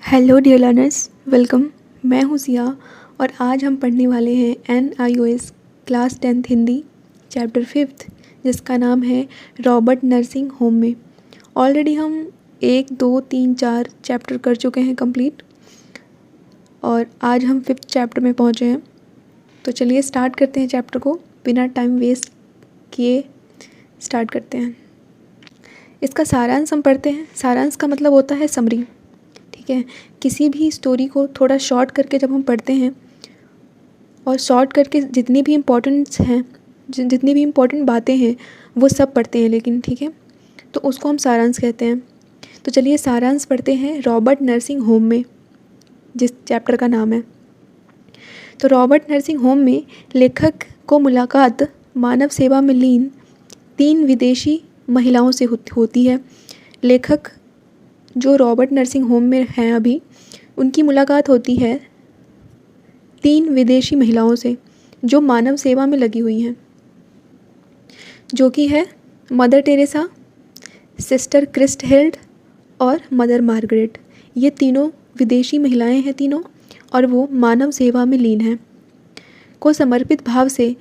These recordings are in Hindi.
Hello dear learners, welcome. मैं हूँ सिया और आज हम पढ़ने वाले हैं NIOS class 10th Hindi chapter 5th, जिसका नाम है रॉबर्ट नर्सिंग होम में। ऑलरेडी हम 1, 2, 3, 4 चैप्टर कर चुके हैं कंप्लीट और आज हम 5th चैप्टर में पहुँचे हैं। तो चलिए स्टार्ट करते हैं चैप्टर को, बिना टाइम वेस्ट किए स्टार्ट करते हैं। इसका सारांश हम पढ़ते हैं। सारांश का मतलब होता है समरी। ठीक है, किसी भी स्टोरी को थोड़ा शॉर्ट करके जब हम पढ़ते हैं और शॉर्ट करके जितनी भी इम्पोर्टेंट्स हैं, जितनी भी इम्पोर्टेंट बातें हैं वो सब पढ़ते हैं, लेकिन ठीक है, तो उसको हम सारांश कहते हैं। तो चलिए सारांश पढ़ते हैं रॉबर्ट नर्सिंग होम में, जिस चैप्टर का नाम है। तो रॉबर्ट नर्सिंग होम में लेखक को मुलाकात मानव सेवा में लीन 3 विदेशी महिलाओं से होती है। लेखक जो रॉबर्ट नर्सिंग होम में हैं अभी, उनकी मुलाकात होती है 3 विदेशी महिलाओं से जो मानव सेवा में लगी हुई हैं, जो कि है मदर टेरेसा, सिस्टर क्रिस्टहेल्ड और मदर मार्गरेट। ये तीनों विदेशी महिलाएं हैं तीनों, और वो मानव सेवा में लीन हैं। को समर्पित भाव से,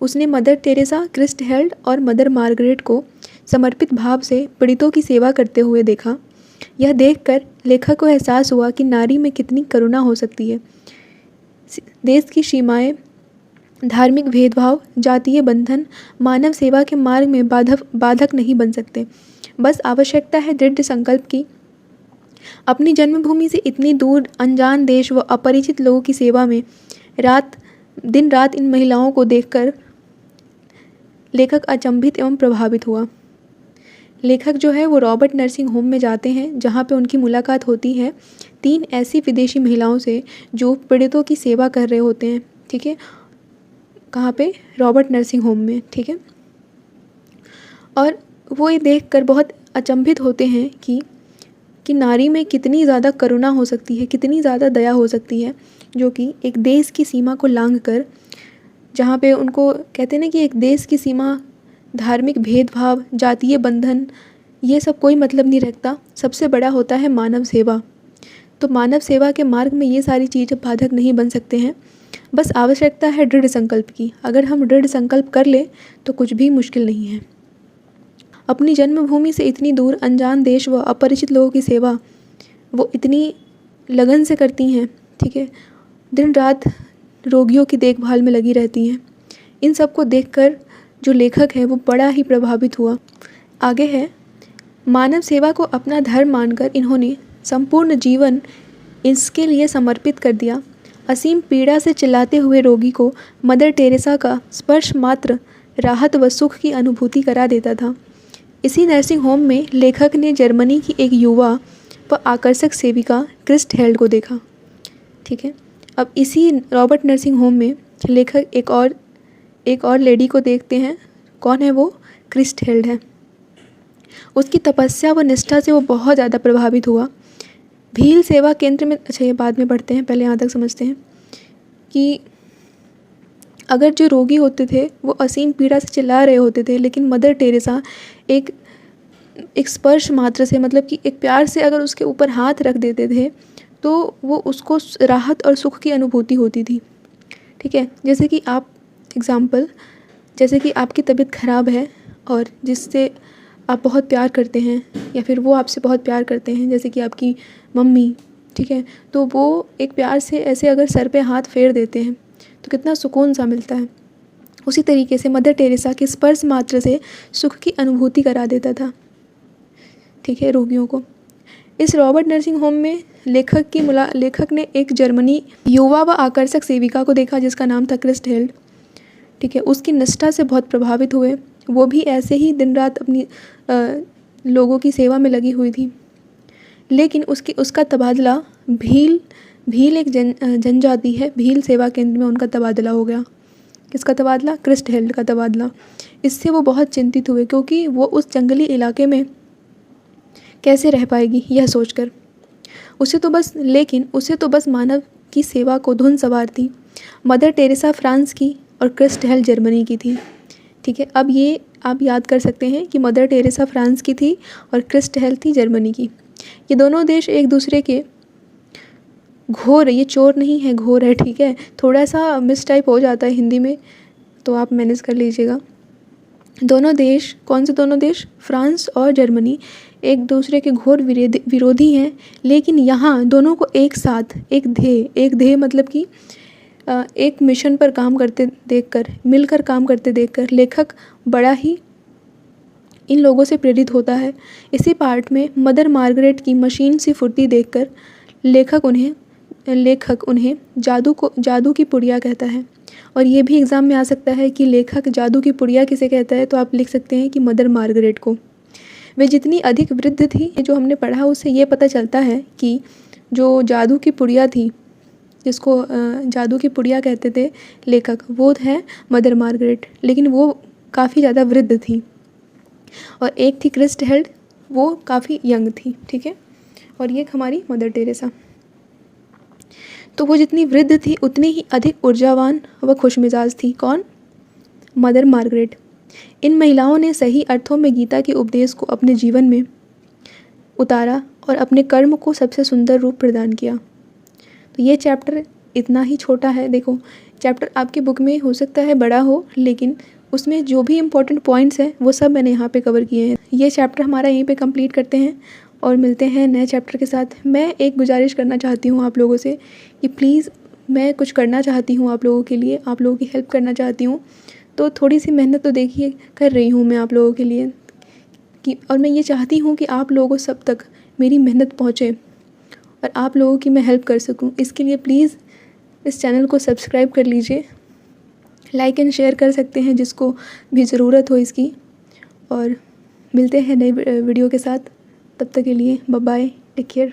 उसने मदर टेरेसा, क्रिस्टहेल्ड और मदर मार्गरेट को समर्पित भाव से पीड़ितों की सेवा करते हुए देखा। यह देखकर लेखक को एहसास हुआ कि नारी में कितनी करुणा हो सकती है। देश की सीमाएं, धार्मिक भेदभाव, जातीय बंधन मानव सेवा के मार्ग में बाधक नहीं बन सकते। बस आवश्यकता है दृढ़ संकल्प की। अपनी जन्मभूमि से इतनी दूर अनजान देश व अपरिचित लोगों की सेवा में दिन रात इन महिलाओं को देखकर लेखक अचंभित एवं प्रभावित हुआ। लेखक जो है वो रॉबर्ट नर्सिंग होम में जाते हैं, जहाँ पे उनकी मुलाकात होती है 3 ऐसी विदेशी महिलाओं से जो पीड़ितों की सेवा कर रहे होते हैं। ठीक है, कहाँ पे? रॉबर्ट नर्सिंग होम में। ठीक है, और वो ये देखकर बहुत अचंभित होते हैं कि नारी में कितनी ज़्यादा करुणा हो सकती है, कितनी ज़्यादा दया हो सकती है, जो कि एक देश की सीमा को लांघ कर, जहाँ पे उनको कहते हैं ना कि एक देश की सीमा, धार्मिक भेदभाव, जातीय बंधन, ये सब कोई मतलब नहीं रखता। सबसे बड़ा होता है मानव सेवा। तो मानव सेवा के मार्ग में ये सारी चीज़ें बाधक नहीं बन सकते हैं। बस आवश्यकता है दृढ़ संकल्प की। अगर हम दृढ़ संकल्प कर ले तो कुछ भी मुश्किल नहीं है। अपनी जन्मभूमि से इतनी दूर अनजान देश व अपरिचित लोगों की सेवा वो इतनी लगन से करती हैं। ठीक है, दिन रात रोगियों की देखभाल में लगी रहती हैं। इन सब को देखकर जो लेखक है वो बड़ा ही प्रभावित हुआ। आगे है, मानव सेवा को अपना धर्म मानकर इन्होंने संपूर्ण जीवन इसके लिए समर्पित कर दिया। असीम पीड़ा से चिल्लाते हुए रोगी को मदर टेरेसा का स्पर्श मात्र राहत व सुख की अनुभूति करा देता था। इसी नर्सिंग होम में लेखक ने जर्मनी की एक युवा व आकर्षक सेविका क्रिस्टहेल्ड को देखा। ठीक है, अब इसी रॉबर्ट नर्सिंग होम में लेखक एक और लेडी को देखते हैं। कौन है वो? क्रिस्टहेल्ड है। उसकी तपस्या व निष्ठा से वो बहुत ज़्यादा प्रभावित हुआ। भील सेवा केंद्र में, अच्छा ये बाद में पढ़ते हैं, पहले यहाँ तक समझते हैं कि अगर जो रोगी होते थे वो असीम पीड़ा से चिल्ला रहे होते थे, लेकिन मदर टेरेसा एक स्पर्श मात्र से, मतलब कि एक प्यार से अगर उसके ऊपर हाथ रख देते थे तो वो उसको राहत और सुख की अनुभूति होती थी। ठीक है, जैसे कि जैसे कि आपकी तबीयत ख़राब है और जिससे आप बहुत प्यार करते हैं, या फिर वो आपसे बहुत प्यार करते हैं, जैसे कि आपकी मम्मी। ठीक है, तो वो एक प्यार से ऐसे अगर सर पे हाथ फेर देते हैं तो कितना सुकून सा मिलता है। उसी तरीके से मदर टेरेसा के स्पर्श मात्र से सुख की अनुभूति करा देता था। ठीक है, रोगियों को। इस रॉबर्ट नर्सिंग होम में लेखक ने एक जर्मनी युवा व आकर्षक सेविका को देखा जिसका नाम था क्रिस्टहेल्ड। ठीक है, उसकी निष्ठा से बहुत प्रभावित हुए। वो भी ऐसे ही दिन रात अपनी लोगों की सेवा में लगी हुई थी, लेकिन उसका तबादला भील एक जनजाति है, भील सेवा केंद्र में उनका तबादला हो गया। किसका तबादला? क्रिस्टहेल्ड का तबादला। इससे वो बहुत चिंतित हुए, क्योंकि वो उस जंगली इलाके में कैसे रह पाएगी यह सोचकर। उसे तो बस मानव की सेवा को धुन सवार थी। मदर टेरेसा फ्रांस की और क्रिस्टहेल्ड जर्मनी की थी। ठीक है, अब ये आप याद कर सकते हैं कि मदर टेरेसा फ्रांस की थी और क्रिस्टहेल्ड थी जर्मनी की। ये दोनों देश एक दूसरे के घोर, ये चोर नहीं है, घोर है, ठीक है। थोड़ा सा मिस टाइप हो जाता है हिंदी में, तो आप मैनेज कर लीजिएगा। दोनों देश, कौन से दोनों देश? फ्रांस और जर्मनी एक दूसरे के घोर विरोधी हैं, लेकिन यहाँ दोनों को एक साथ एक ध्येय मतलब कि एक मिशन पर काम करते देखकर, मिलकर काम करते देखकर लेखक बड़ा ही इन लोगों से प्रेरित होता है। इसी पार्ट में मदर मार्गरेट की मशीन सी फुर्ती देखकर लेखक उन्हें जादू की पुड़िया कहता है। और ये भी एग्ज़ाम में आ सकता है कि लेखक जादू की पुड़िया किसे कहता है, तो आप लिख सकते हैं कि मदर मार्गरेट को। वे जितनी अधिक वृद्ध थी, जो हमने पढ़ा उससे ये पता चलता है कि जो जादू की पुड़िया थी, जिसको जादू की पुड़िया कहते थे लेखक, वो है मदर मार्गरेट, लेकिन वो काफ़ी ज़्यादा वृद्ध थी। और एक थी क्रिस्ट हेल्ड, वो काफ़ी यंग थी, ठीक है। और ये हमारी मदर टेरेसा। तो वो जितनी वृद्ध थी उतनी ही अधिक ऊर्जावान व खुशमिजाज थी। कौन? Mother Margaret. इन महिलाओं ने सही अर्थों में गीता के उपदेश को अपने जीवन में उतारा और अपने कर्म को सबसे सुंदर रूप प्रदान किया। तो ये चैप्टर इतना ही छोटा है। देखो, चैप्टर आपकी बुक में हो सकता है बड़ा हो, लेकिन उसमें जो भी इम्पोर्टेंट पॉइंट्स हैं वो सब मैंने यहाँ पे कवर किए हैं। ये चैप्टर हमारा यहीं पे कंप्लीट करते हैं और मिलते हैं नए चैप्टर के साथ। मैं एक गुजारिश करना चाहती हूँ आप लोगों से कि प्लीज़, मैं कुछ करना चाहती हूँ आप लोगों के लिए, आप लोगों की हेल्प करना चाहती हूँ, तो थोड़ी सी मेहनत तो देखिए कर रही हूँ मैं आप लोगों के लिए कि, और मैं ये चाहती हूँ कि आप लोगों सब तक मेरी मेहनत पहुँचे और आप लोगों की मैं हेल्प कर सकूँ। इसके लिए प्लीज़ इस चैनल को सब्सक्राइब कर लीजिए, लाइक एंड शेयर कर सकते हैं जिसको भी ज़रूरत हो इसकी। और मिलते हैं नए वीडियो के साथ, तब तक के लिए बाय बाय, टेक केयर।